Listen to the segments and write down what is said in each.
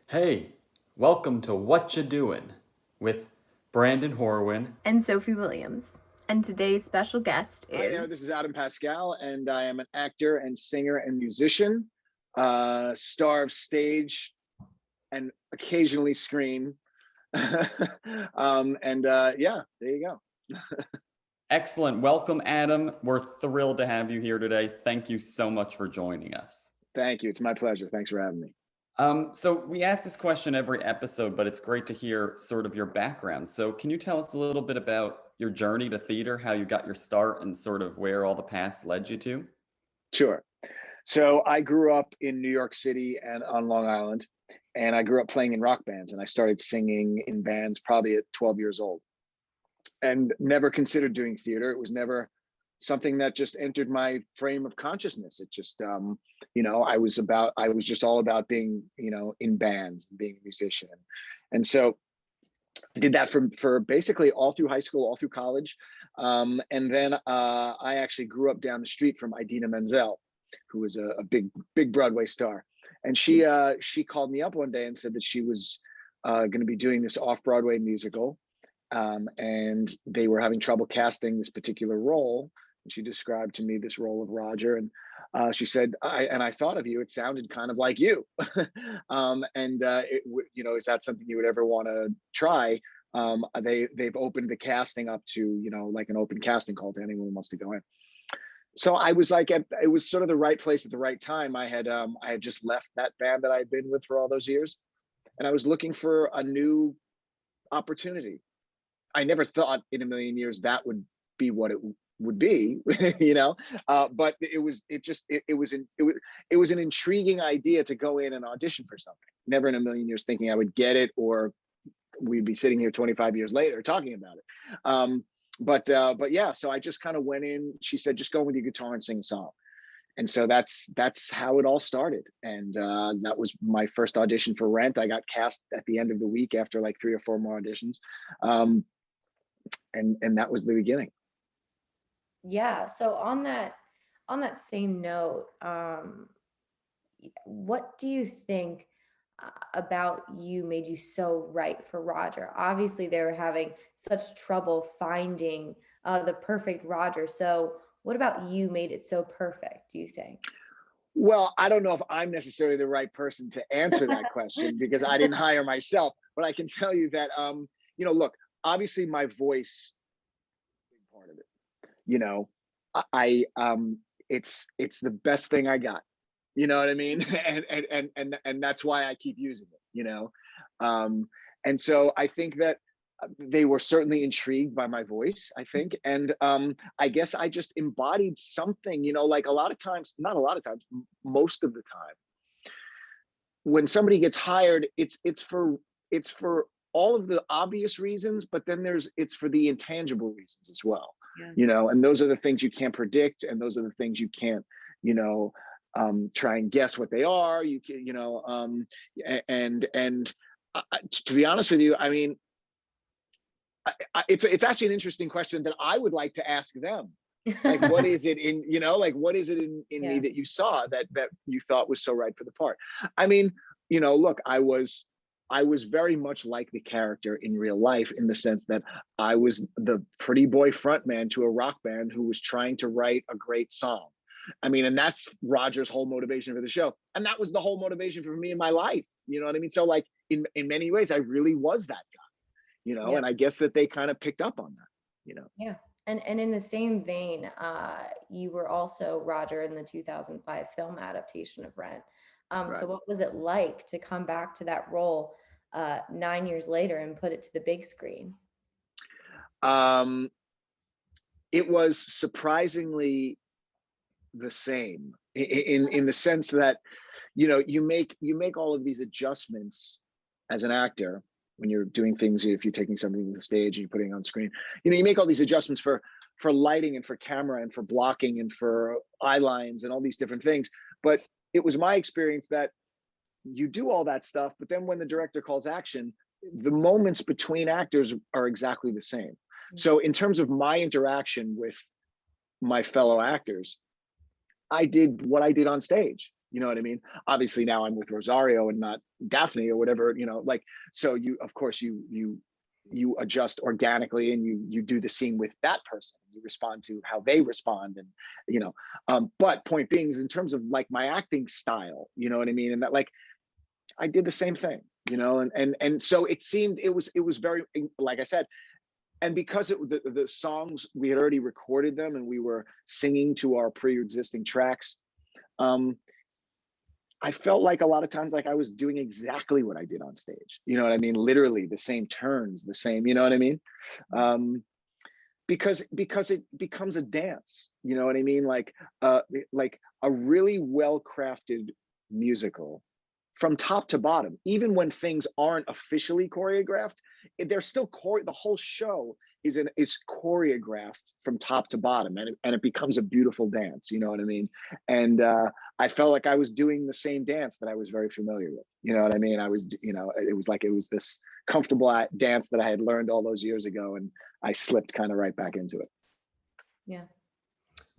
Hey, welcome to What You Doin' with Brandon Horwin. And Sophie Williams. And today's special guest Hi there, is this is Adam Pascal, and I am an actor and singer and musician, star of stage and occasionally screen. Yeah, there you go. Excellent. Welcome, Adam. We're thrilled to have you here today. Thank you so much for joining us. Thank you. It's my pleasure. Thanks for having me. So we ask this question every episode, but it's great to hear sort of your background. So can you tell us a little bit about your journey to theater, how you got your start, and sort of where all the past led you to? Sure. So I grew up in New York City and on Long Island, and I grew up playing in rock bands, and I started singing in bands probably at 12 years old, and never considered doing theater. It was never something that just entered my frame of consciousness. It just, I was just all about being, in bands, being a musician. And so I did that for basically all through high school, all through college. And then I actually grew up down the street from Idina Menzel, who was a big Broadway star. And she called me up one day and said that she was going to be doing this off-Broadway musical, and they were having trouble casting this particular role. And she described to me this role of Roger, and she said, I thought of you. It sounded kind of like you, is that something you would ever want to try? They've opened the casting up to like an open casting call to anyone who wants to go in. So I was like, it was sort of the right place at the right time. I had just left that band that I had been with for all those years, and I was looking for a new opportunity. I never thought in a million years that would be what it would be, but it was an intriguing idea to go in and audition for something. Never in a million years thinking I would get it, or we'd be sitting here 25 years later talking about it. But yeah, so I just kind of went in. She said, just go with your guitar and sing a song. And so that's how it all started. And that was my first audition for Rent. I got cast at the end of the week after like 3 or 4 more auditions. And that was the beginning. Yeah. So on that same note, what do you think about you made you so right for Roger? Obviously, they were having such trouble finding the perfect Roger. So, what about you made it so perfect, do you think? Well, I don't know if I'm necessarily the right person to answer that question because I didn't hire myself, but I can tell you that, look, obviously my voice, big part of it, you know, it's the best thing I got. You know what I mean? And that's why I keep using it. Um, and so I think that they were certainly intrigued by my voice, I think. And I guess I just embodied something, like a lot of times, not a lot of times, most of the time, when somebody gets hired, it's for all of the obvious reasons, but then it's for the intangible reasons as well. Yeah. And those are the things you can't predict, and those are the things you can't, you know, try and guess what they are. You can, and to be honest with you, I mean, it's actually an interesting question that I would like to ask them. Like, what is it in, like, what is it in me Yeah. that you saw that you thought was so right for the part? I mean, look, I was very much like the character in real life, in the sense that I was the pretty boy frontman to a rock band who was trying to write a great song. I mean, and that's Roger's whole motivation for the show. And that was the whole motivation for me in my life. You know what I mean? So like in many ways, I really was that guy, Yeah. and I guess that they kind of picked up on that. Yeah. And in the same vein, you were also Roger in the 2005 film adaptation of Rent. So Right. what was it like to come back to that role 9 years later and put it to the big screen? Um, it was surprisingly the same in the sense that, you make all of these adjustments as an actor when you're doing things. If you're taking something to the stage and you're putting it on screen, you make all these adjustments for lighting and for camera and for blocking and for eye lines and all these different things. But it was my experience that you do all that stuff, but then when the director calls action, the moments between actors are exactly the same. So in terms of my interaction with my fellow actors, I did what I did on stage. You know what I mean? Obviously now I'm with Rosario and not Daphne or whatever, you know, like, so you, of course, you adjust organically, and you do the scene with that person. You respond to how they respond, and you know, but point being is, in terms of like my acting style, you know what I mean? And that, like, I did the same thing, you know, and so it seemed, it was very, like I said, and because the songs, we had already recorded them and we were singing to our pre-existing tracks. um I felt like a lot of times, like I was doing exactly what I did on stage. You know what I mean? Literally the same turns, the same, you know what I mean? Um, because it becomes a dance. You know what I mean? Like a really well crafted musical from top to bottom, even when things aren't officially choreographed, they're still the whole show is choreographed from top to bottom, and it becomes a beautiful dance. You know what I mean? And I felt like I was doing the same dance that I was very familiar with. You know what I mean? I was, you know, it was like, it was this comfortable dance that I had learned all those years ago, and I slipped kind of right back into it. Yeah.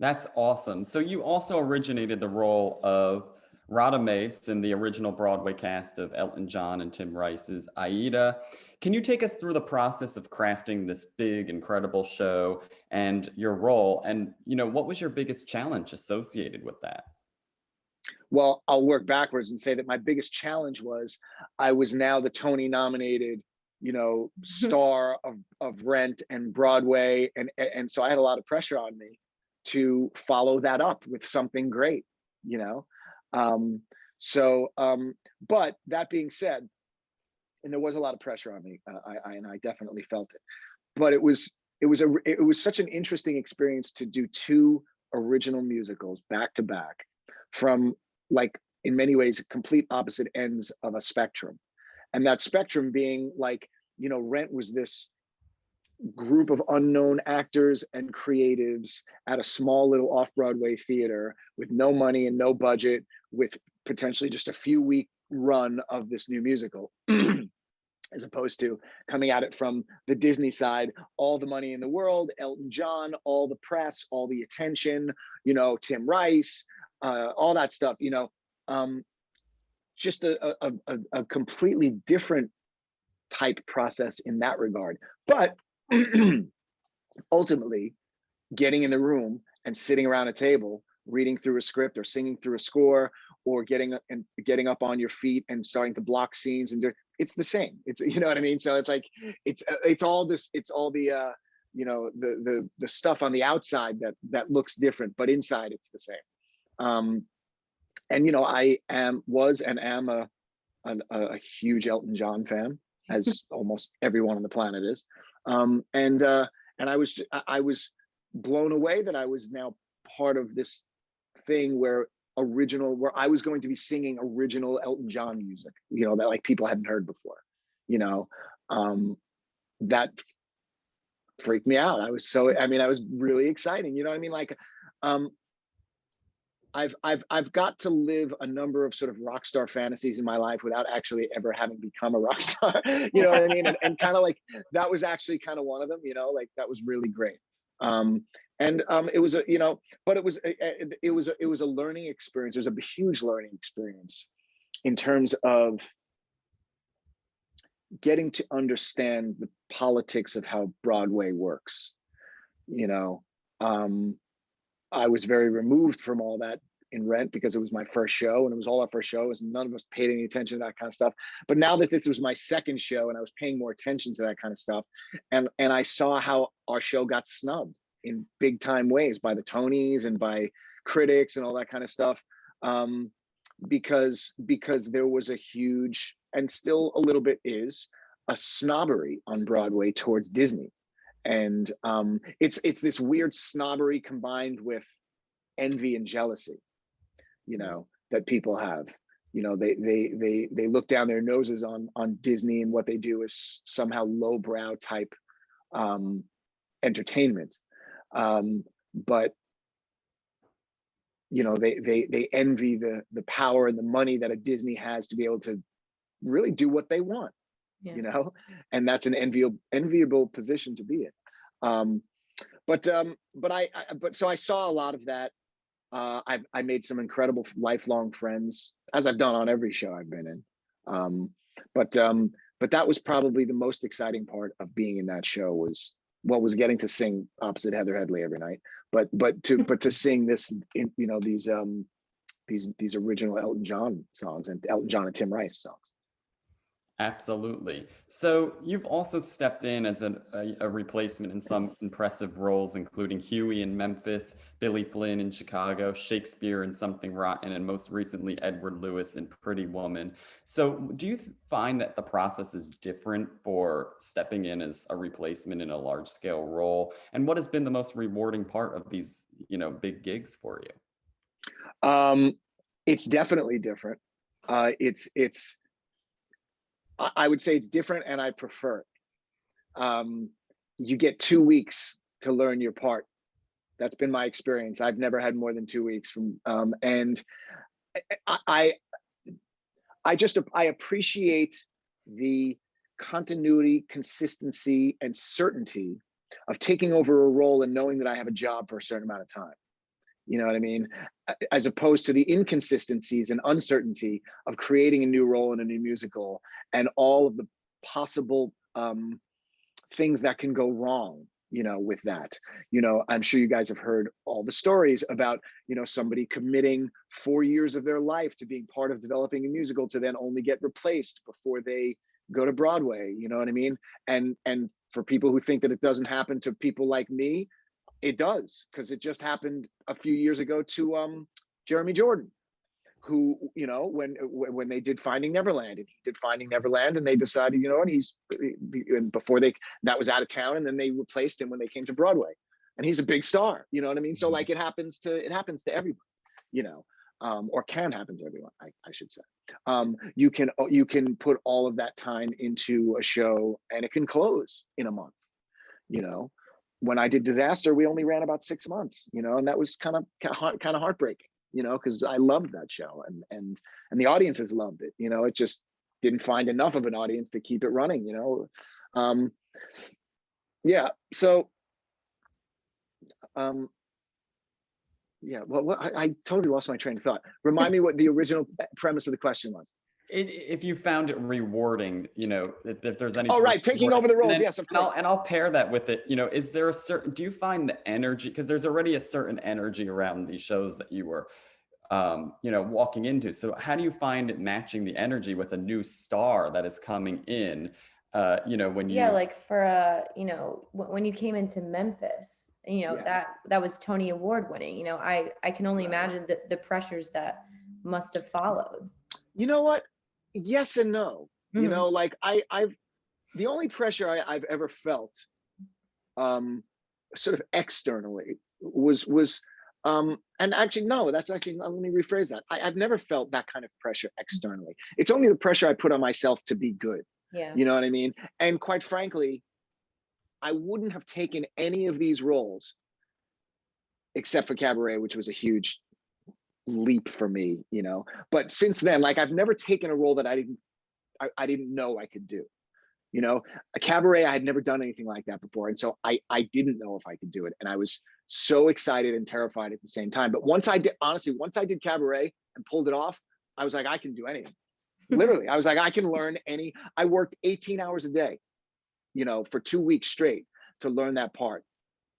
That's awesome. So you also originated the role of Rada Mace in the original Broadway cast of Elton John and Tim Rice's Aida. Can you take us through the process of crafting this big, incredible show and your role? And, you know, what was your biggest challenge associated with that? Well, I'll work backwards and say that my biggest challenge was, I was now the Tony nominated, you know, star of Rent and Broadway, and so I had a lot of pressure on me to follow that up with something great, you know. Um, but that being said, and there was a lot of pressure on me, I definitely felt it, but it was such an interesting experience to do two original musicals back to back, from, like, in many ways complete opposite ends of a spectrum. And that spectrum being, like, you know, Rent was this group of unknown actors and creatives at a small little off-Broadway theater with no money and no budget, with potentially just a few week run of this new musical. As opposed to coming at it from the Disney side, all the money in the world, Elton John, all the press, all the attention, you know, Tim Rice, all that stuff, you know, just a completely different type process in that regard. But ultimately, getting in the room and sitting around a table, reading through a script or singing through a score, or getting up on your feet and starting to block scenes and do, it's the same. It's, you know what I mean? So it's like, it's all this, it's all the you know, the stuff on the outside that looks different, but inside it's the same. And you know, I was and am a huge Elton John fan, as almost everyone on the planet is. And I was blown away that I was now part of this thing where I was going to be singing original Elton John music, you know, that, like, people hadn't heard before, you know. That freaked me out. I was really exciting, you know what I mean? Like, I've got to live a number of sort of rock star fantasies in my life without actually ever having become a rock star. You know what I mean? And kind of like, that was actually kind of one of them, you know, like, that was really great. It was a, you know, but it was a learning experience. It was a huge learning experience in terms of getting to understand the politics of how Broadway works. You know, I was very removed from all that in Rent because it was my first show, and it was all our first shows, and none of us paid any attention to that kind of stuff. But now that this was my second show and I was paying more attention to that kind of stuff, and I saw how our show got snubbed in big time ways by the Tonys and by critics and all that kind of stuff, because there was a huge, and still a little bit is, a snobbery on Broadway towards Disney. And it's this weird snobbery combined with envy and jealousy, you know, that people have. You know, they look down their noses on Disney, and what they do is somehow lowbrow type entertainment. But you know, they envy the power and the money that a Disney has to be able to really do what they want. Yeah. You know, and that's an enviable position to be in. But so I saw a lot of that, I made some incredible lifelong friends, as I've done on every show I've been in. Um, but that was probably the most exciting part of being in that show was getting to sing opposite Heather Headley every night, but to sing this, these original Elton John songs and Elton John and Tim Rice songs. Absolutely. So you've also stepped in as a replacement in some impressive roles, including Huey in Memphis, Billy Flynn in Chicago, Shakespeare in Something Rotten, and most recently Edward Lewis in Pretty Woman. So do you find that the process is different for stepping in as a replacement in a large scale role? And what has been the most rewarding part of these, big gigs for you? It's definitely different. I would say it's different, and I prefer it. You get 2 weeks to learn your part. That's been my experience. I've never had more than 2 weeks and I appreciate the continuity, consistency, and certainty of taking over a role and knowing that I have a job for a certain amount of time. You know what I mean? As opposed to the inconsistencies and uncertainty of creating a new role in a new musical and all of the possible things that can go wrong, with that. I'm sure you guys have heard all the stories about, somebody committing 4 years of their life to being part of developing a musical to then only get replaced before they go to Broadway. You know what I mean? And for people who think that it doesn't happen to people like me, it does, because it just happened a few years ago to Jeremy Jordan, who, when they did Finding Neverland, and he did Finding Neverland, and they decided, and before that was out of town, and then they replaced him when they came to Broadway, and he's a big star. You know what I mean? So like it happens to everyone, or can happen to everyone, I should say. You can put all of that time into a show, and it can close in a month. When I did Disaster, we only ran about 6 months, and that was kind of heartbreaking, because I loved that show, and the audiences loved it. It just didn't find enough of an audience to keep it running. Yeah. So, well, I totally lost my train of thought. Remind me what the original premise of the question was. If you found it rewarding, if there's any. Oh, right. Taking over the roles. Then, yes, of course. And I'll pair that with it. Is there do you find the energy, because there's already a certain energy around these shows that you were, walking into. So how do you find it matching the energy with a new star that is coming in, when you. Yeah, like for, when you came into Memphis, Yeah. that was Tony Award winning, I can only imagine the pressures that must have followed. You know what? Yes and no. Mhm. Like I've the only pressure I've ever felt, sort of externally was and actually no, that's actually, let me rephrase that. I've never felt that kind of pressure externally. It's only the pressure I put on myself to be good. Yeah. You know what I mean? And quite frankly, I wouldn't have taken any of these roles except for Cabaret, which was a huge leap for me, but since then, like, I've never taken a role that I didn't know I could do. A Cabaret, I had never done anything like that before, and so I didn't know if I could do it, and I was so excited and terrified at the same time. But once I did Cabaret and pulled it off, I was like, I can do anything. Literally, I was like, I can learn any. I worked 18 hours a day, for 2 weeks straight to learn that part,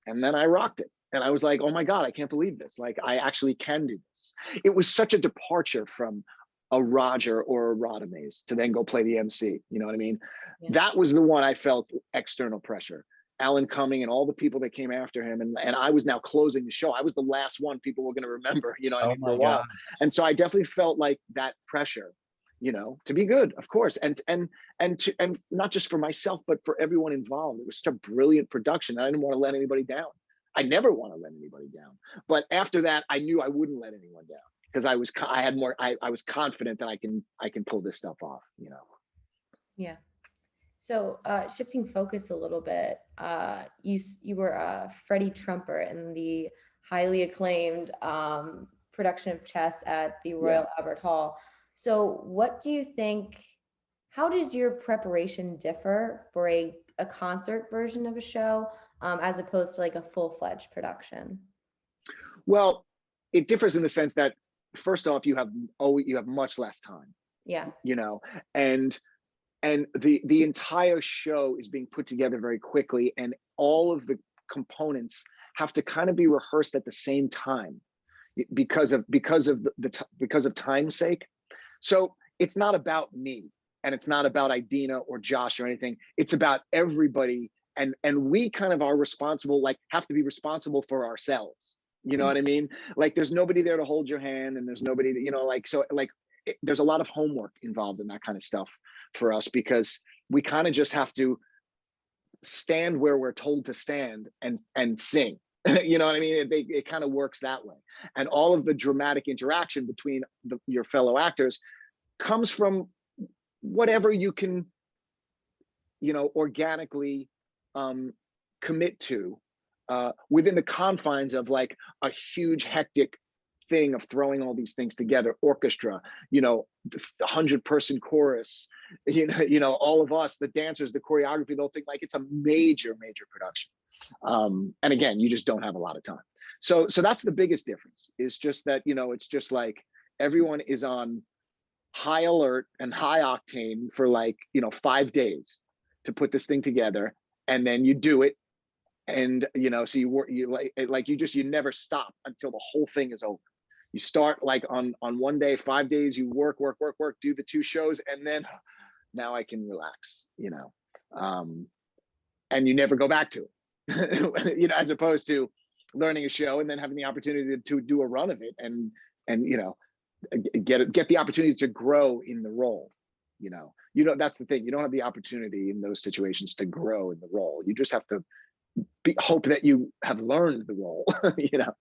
and then I rocked it. And I was like, oh my God, I can't believe this. Like, I actually can do this. It was such a departure from a Roger or a Radames to then go play the MC. You know what I mean? Yeah. That was the one I felt external pressure. Alan Cumming and all the people that came after him. And I was now closing the show. I was the last one people were going to remember, for a while. And so I definitely felt like that pressure, to be good, of course. And not just for myself, but for everyone involved. It was such a brilliant production. I didn't want to let anybody down. I never want to let anybody down. But after that, I knew I wouldn't let anyone down, because I was confident that I can pull this stuff off, Yeah. So shifting focus a little bit, you were Freddie Trumper in the highly acclaimed production of Chess at the Royal Albert Hall. So what do you think, how does your preparation differ for a concert version of a show as opposed to like a full-fledged production? Well, it differs in the sense that, first off, you have much less time, Yeah. you know, and the entire show is being put together very quickly, and all of the components have to kind of be rehearsed at the same time because of time's sake. So it's not about me, and it's not about Idina or Josh or anything. It's about everybody, and we kind of are responsible, like have to be responsible for ourselves. You know what I mean? Like there's nobody there to hold your hand, and there's nobody to, you know, like, so like there's a lot of homework involved in that kind of stuff for us, because we kind of just have to stand where we're told to stand and sing. You know what I mean? It kind of works that way. And all of the dramatic interaction between your fellow actors comes from whatever you can, you know, organically commit to within the confines of like a huge hectic thing of throwing all these things together, orchestra, you know, the 100-person chorus, you know, all of us, the dancers, the choreography, the whole thing. Like it's a major production. And again, you just don't have a lot of time. So that's the biggest difference, is just that, you know, it's just like everyone is on high alert and high octane for like, you know, 5 days to put this thing together, and then you do it. And, you know, so you work, you never stop until the whole thing is over. You start like on one day, 5 days, you work, do the 2 shows, and then now I can relax, you know, and you never go back to it, you know, as opposed to learning a show and then having the opportunity to do a run of it and, you know, get the opportunity to grow in the role. You know, that's the thing. You don't have the opportunity in those situations to grow in the role. You just have to hope that you have learned the role, you know?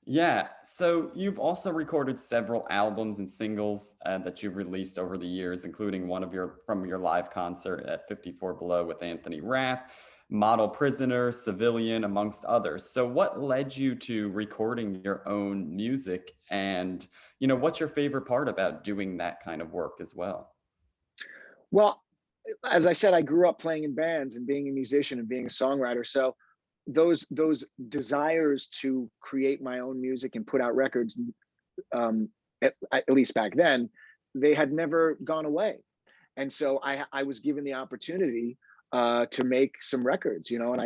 Yeah. So you've also recorded several albums and singles that you've released over the years, including one of from your live concert at 54 Below with Anthony Rapp, Model Prisoner, Civilian, amongst others. So what led you to recording your own music? And, you know, what's your favorite part about doing that kind of work as well? Well, as I said, I grew up playing in bands and being a musician and being a songwriter. So those desires to create my own music and put out records, at least back then, they had never gone away. And so I was given the opportunity to make some records, you know, and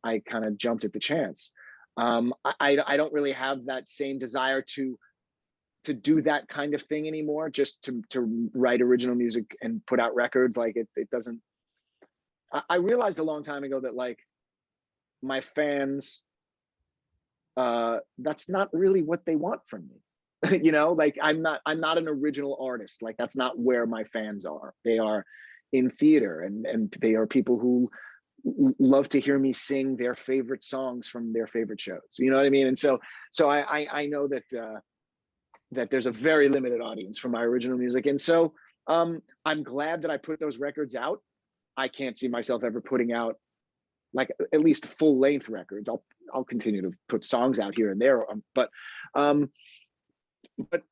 I kind of jumped at the chance. I don't really have that same desire to do that kind of thing anymore, just to write original music and put out records. Like it doesn't, I realized a long time ago that like my fans, that's not really what they want from me. You know, like I'm not an original artist. Like that's not where my fans are. They are in theater, and they are people who love to hear me sing their favorite songs from their favorite shows. You know what I mean? And so I know that that there's a very limited audience for my original music. And so I'm glad that I put those records out. I can't see myself ever putting out like at least full length records. I'll continue to put songs out here and there, but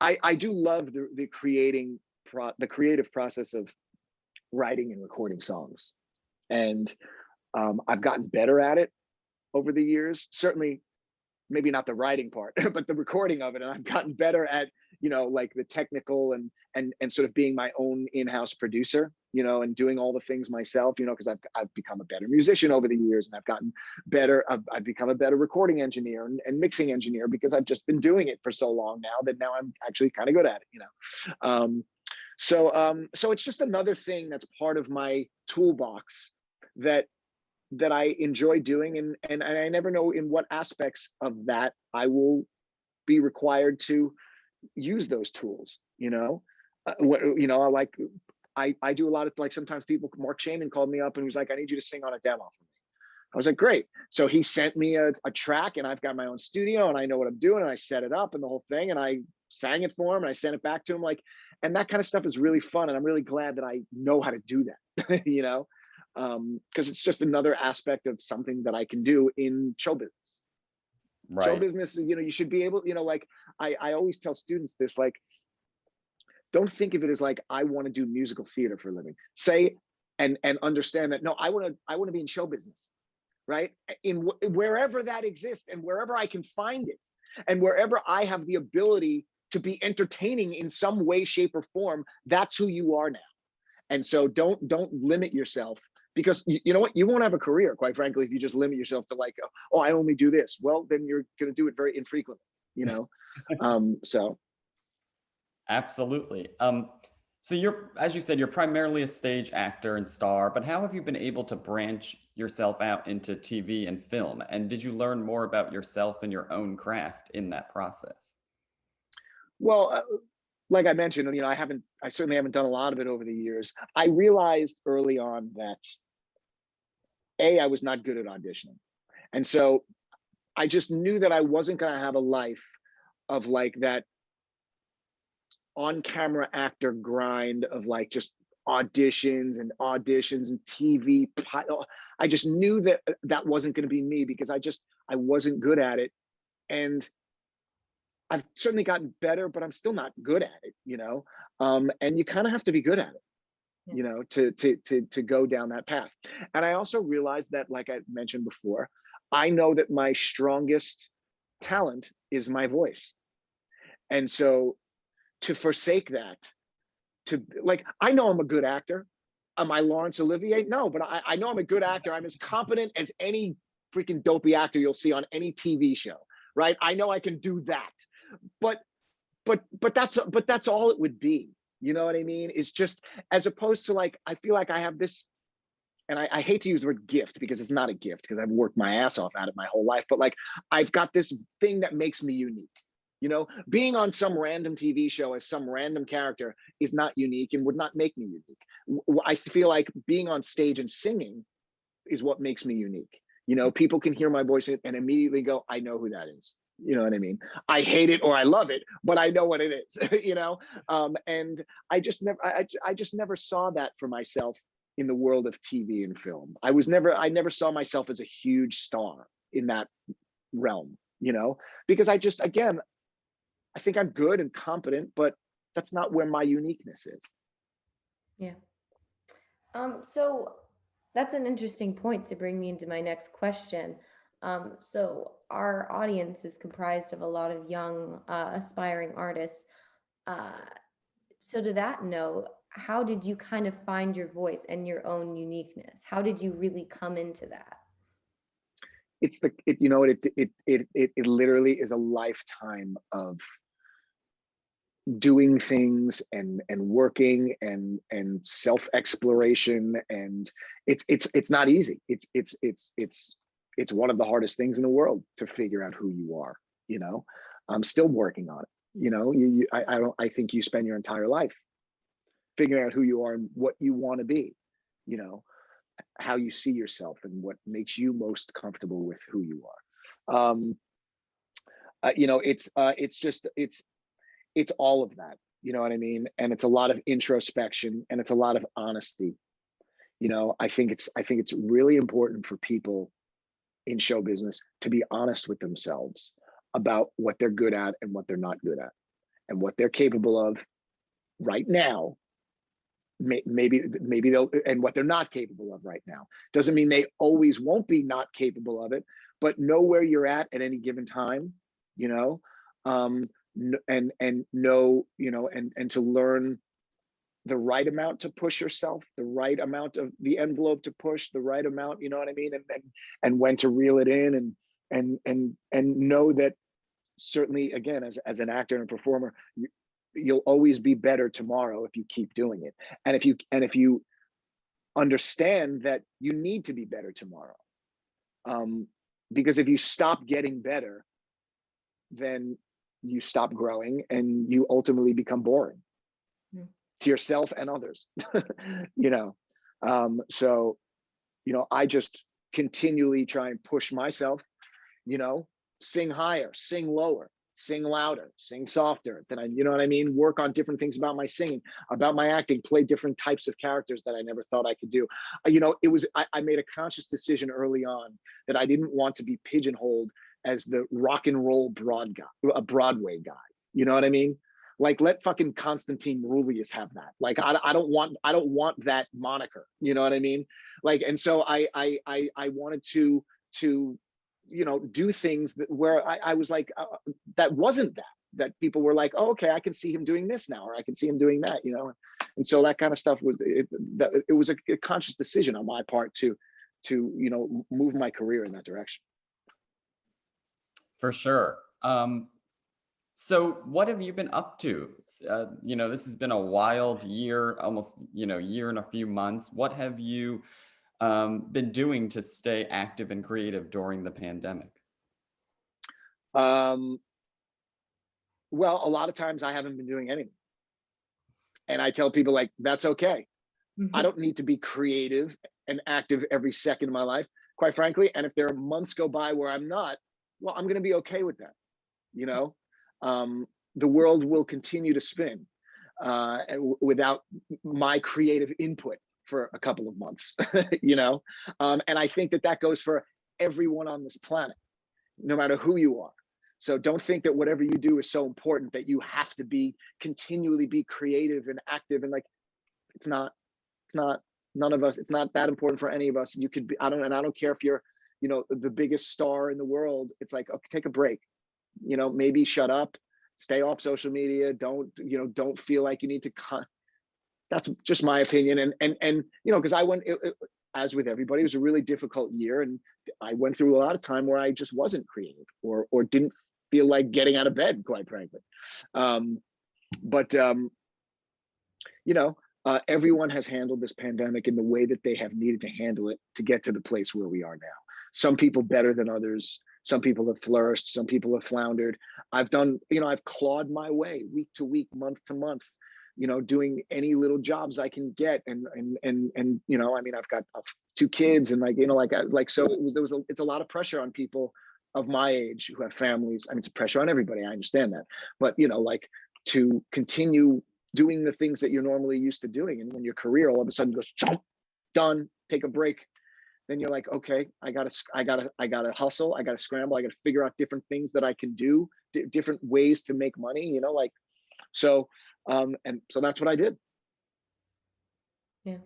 I do love the creative process of writing and recording songs, and I've gotten better at it over the years. Certainly, maybe not the writing part, but the recording of it. And I've gotten better at, you know, like the technical and sort of being my own in-house producer, you know, and doing all the things myself, you know, because I've become a better musician over the years, and I've gotten better. I've become a better recording engineer and mixing engineer, because I've just been doing it for so long now that now I'm actually kind of good at it, you know. So it's just another thing that's part of my toolbox that I enjoy doing, and I never know in what aspects of that I will be required to use those tools. You know, you know, I do a lot of, like, sometimes Mark Shaman called me up and was like, I need you to sing on a demo for me. I was like, great. So he sent me a track, and I've got my own studio and I know what I'm doing, and I set it up and the whole thing, and I sang it for him and I sent it back to him. Like, and that kind of stuff is really fun. And I'm really glad that I know how to do that, you know, because it's just another aspect of something that I can do in show business. Right. Show business, you know, you should be able, you know, like I always tell students this, like, don't think of it as like, I want to do musical theater for a living. Say, and understand that, no, I want to be in show business, right? In wherever that exists and wherever I can find it. And wherever I have the ability to be entertaining in some way, shape, or form, that's who you are now. And so don't limit yourself, because you know what, you won't have a career, quite frankly, if you just limit yourself to like, oh, I only do this. Well, then you're going to do it very infrequently, you know. So Absolutely. So you're, as you said, you're primarily a stage actor and star, but how have you been able to branch yourself out into TV and film? And did you learn more about yourself and your own craft in that process? well, like I mentioned, you know, I certainly haven't done a lot of it over the years. I realized early on that I was not good at auditioning. And so I just knew that I wasn't going to have a life of like that on camera actor grind of like just auditions and TV. I just knew that that wasn't going to be me, because I wasn't good at it. And I've certainly gotten better, but I'm still not good at it, you know? And you kind of have to be good at it, Yeah. you know, to go down that path. And I also realized that, like I mentioned before, I know that my strongest talent is my voice. And so to forsake that, to like, I know I'm a good actor. Am I Laurence Olivier? No, but I know I'm a good actor. I'm as competent as any freaking dopey actor you'll see on any TV show, right? I know I can do that. But that's all it would be. You know what I mean? It's just, as opposed to like, I feel like I have this, and I hate to use the word gift, because it's not a gift, because I've worked my ass off at it my whole life, but like, I've got this thing that makes me unique. You know, being on some random TV show as some random character is not unique and would not make me unique. I feel like being on stage and singing is what makes me unique. You know, people can hear my voice and immediately go, I know who that is. You know what I mean? I hate it or I love it, but I know what it is. You know, and I just never saw that for myself in the world of TV and film. I never saw myself as a huge star in that realm. You know, because again, I think I'm good and competent, but that's not where my uniqueness is. Yeah. So that's an interesting point to bring me into my next question. So our audience is comprised of a lot of young, aspiring artists. Uh, so to that note, how did you kind of find your voice and your own uniqueness? How did you really come into that? You know, it literally is a lifetime of doing things and working and self-exploration, and it's not easy. It's one of the hardest things in the world to figure out who you are. You know, I'm still working on it. You know, I think you spend your entire life figuring out who you are and what you want to be, you know, how you see yourself and what makes you most comfortable with who you are. You know, it's all of that, you know what I mean? And it's a lot of introspection, and it's a lot of honesty. You know, I think it's really important for people in show business to be honest with themselves about what they're good at and what they're not good at, and what they're capable of right now. Maybe they'll, and what they're not capable of right now. Doesn't mean they always won't be not capable of it, but know where you're at any given time, you know, and know, you know, and to learn the right amount to push yourself, the right amount of the envelope to push, the right amount, you know what I mean, and when to reel it in, and know that certainly, again, as an actor and a performer, you'll always be better tomorrow if you keep doing it, and if you understand that you need to be better tomorrow, because if you stop getting better, then you stop growing and you ultimately become boring to yourself and others. You know, so, you know, I just continually try and push myself, you know, sing higher, sing lower, sing louder, sing softer. Then you know what I mean? Work on different things about my singing, about my acting, play different types of characters that I never thought I could do. You know, I made a conscious decision early on that I didn't want to be pigeonholed as the rock and roll Broadway guy. You know what I mean? Like, let fucking Constantine Maroulius have that. Like, I don't want that moniker. You know what I mean? Like, and so I wanted to, do things where I was like, that wasn't that people were like, oh, okay, I can see him doing this now, or I can see him doing that, and so that kind of stuff it was a conscious decision on my part to move my career in that direction. For sure. So what have you been up to? This has been a wild year, almost, year and a few months. What have you been doing to stay active and creative during the pandemic? Well, a lot of times I haven't been doing anything. And I tell people, like, that's okay. Mm-hmm. I don't need to be creative and active every second of my life, quite frankly. And if there are months go by where I'm not, well, I'm going to be okay with that. The world will continue to spin without my creative input for a couple of months, and I think that goes for everyone on this planet, no matter who you are. So don't think that whatever you do is so important that you have to continually be creative and active. And like, it's not, none of us, it's not that important for any of us. You could be, I don't care if you're, the biggest star in the world. It's like, okay, take a break, maybe shut up, stay off social media. Don't feel like you need to that's just my opinion. And because I went, as with everybody, it was a really difficult year. And I went through a lot of time where I just wasn't creative or didn't feel like getting out of bed, quite frankly. Everyone has handled this pandemic in the way that they have needed to handle it to get to the place where we are now. Some people better than others. Some people have flourished. Some people have floundered. I've clawed my way week to week, month to month, doing any little jobs I can get. And I've got 2 kids and so it's a lot of pressure on people of my age who have families. I mean, it's a pressure on everybody. I understand that, but to continue doing the things that you're normally used to doing. And when your career all of a sudden goes, jump, done, take a break, then you're like, okay, I gotta hustle. I gotta scramble. I gotta figure out different things that I can do, different ways to make money, so that's what I did. Yeah.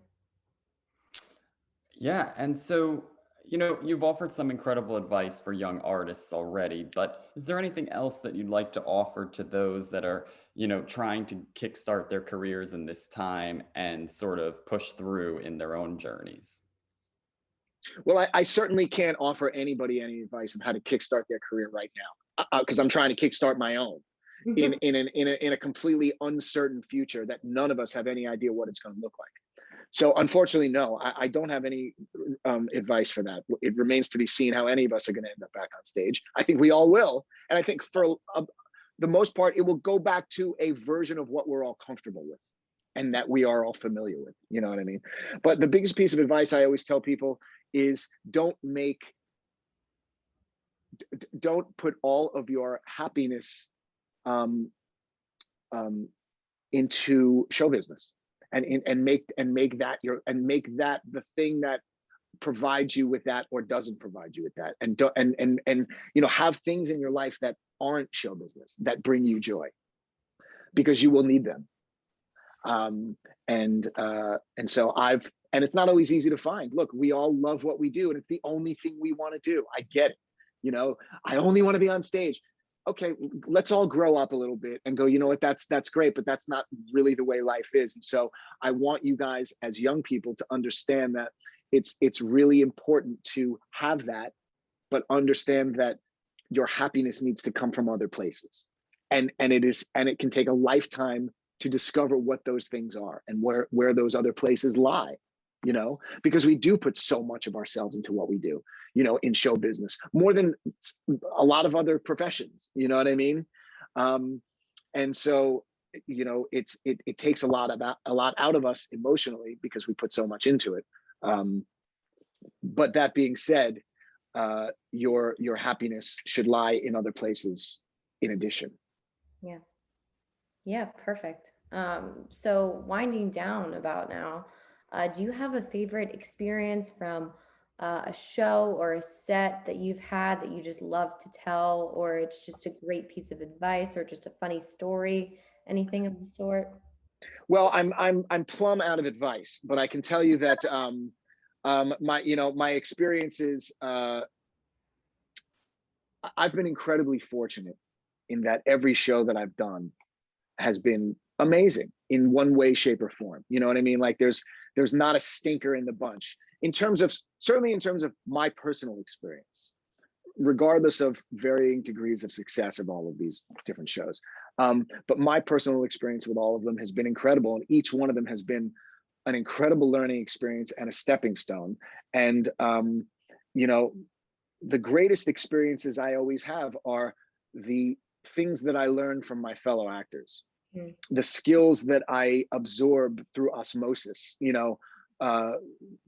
Yeah. And so, you've offered some incredible advice for young artists already, but is there anything else that you'd like to offer to those that are, trying to kickstart their careers in this time and sort of push through in their own journeys? Well, I certainly can't offer anybody any advice on how to kickstart their career right now, because I'm trying to kickstart my own in a completely uncertain future that none of us have any idea what it's going to look like. So unfortunately, no, I don't have any advice for that. It remains to be seen how any of us are going to end up back on stage. I think we all will. And I think for the most part, it will go back to a version of what we're all comfortable with and that we are all familiar with. You know what I mean? But the biggest piece of advice I always tell people is don't put all of your happiness into show business. And make that the thing that provides you with that or doesn't provide you with that, and have things in your life that aren't show business that bring you joy, because you will need them. And so it's not always easy to find. Look, we all love what we do and it's the only thing we want to do. I get it. I only want to be on stage. Okay, let's all grow up a little bit and go, you know what, that's great, but that's not really the way life is. And so I want you guys as young people to understand that it's really important to have that, but understand that your happiness needs to come from other places. And it can take a lifetime to discover what those things are and where those other places lie. Because we do put so much of ourselves into what we do, in show business, more than a lot of other professions, you know what I mean? And so, it takes a lot out of us emotionally because we put so much into it. But that being said, your happiness should lie in other places in addition. Yeah. Yeah, perfect. So winding down about now, do you have a favorite experience from a show or a set that you've had that you just love to tell, or it's just a great piece of advice or just a funny story, anything of the sort? Well, I'm plumb out of advice, but I can tell you that my experiences I've been incredibly fortunate in that every show that I've done has been amazing in one way, shape, or form. You know what I mean? Like there's not a stinker in the bunch in terms of, certainly in terms of my personal experience, regardless of varying degrees of success of all of these different shows. But my personal experience with all of them has been incredible, and each one of them has been an incredible learning experience and a stepping stone. And you know, the greatest experiences I always have are the things that I learn from my fellow actors, the skills that I absorb through osmosis, you know,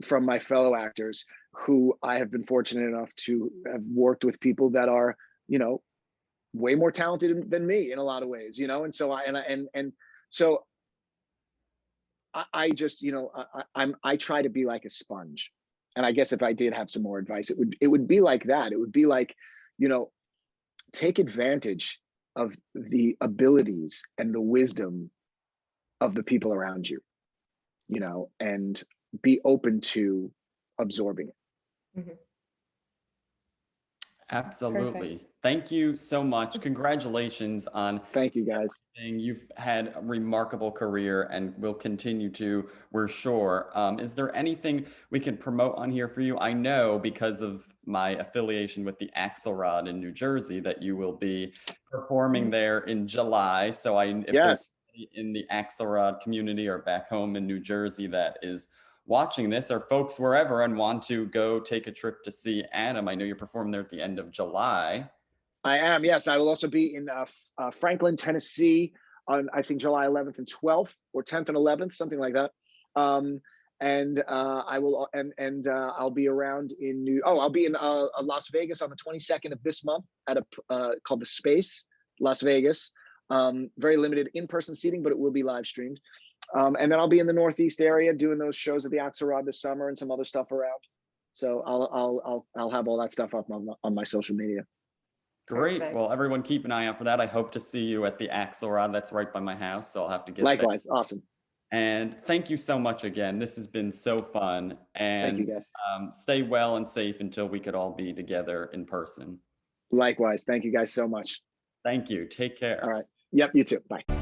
from my fellow actors, who I have been fortunate enough to have worked with people that are, you know, way more talented than me in a lot of ways, you know. And so so I just, you know, I try to be like a sponge. And I guess if I did have some more advice, it would be like that. It would be like, you know, take advantage of the abilities and the wisdom of the people around you, you know, and be open to absorbing it. Mhm. Absolutely. Perfect. Thank you so much. Congratulations on Thank you, guys. everything. You've had a remarkable career and will continue to, we're sure. Is there anything we can promote on here for you? I know because of my affiliation with the Axelrod in New Jersey that you will be performing there in July. So if there's Yes. anybody in the Axelrod community or back home in New Jersey that is watching this, or folks wherever and want to go take a trip to see Adam, I know you're performing there at the end of July. I am. Yes, I will also be in Franklin, Tennessee on, I think, July 11th and 12th, or 10th and 11th, something like that. And I will, and I'll be around in I'll be in Las Vegas on the 22nd of this month at a called the Space, Las Vegas. Very limited in-person seating, but it will be live streamed. And then I'll be in the Northeast area doing those shows at the Axelrod this summer and some other stuff around. So I'll have all that stuff up on my social media. Great. Perfect. Well, everyone keep an eye out for that. I hope to see you at the Axelrod. That's right by my house, so I'll have to get there. Likewise. Awesome. And thank you so much again. This has been so fun. Thank you, And guys. stay well and safe until we could all be together in person. Likewise. Thank you guys so much. Thank you. Take care. All right. Yep. You too. Bye.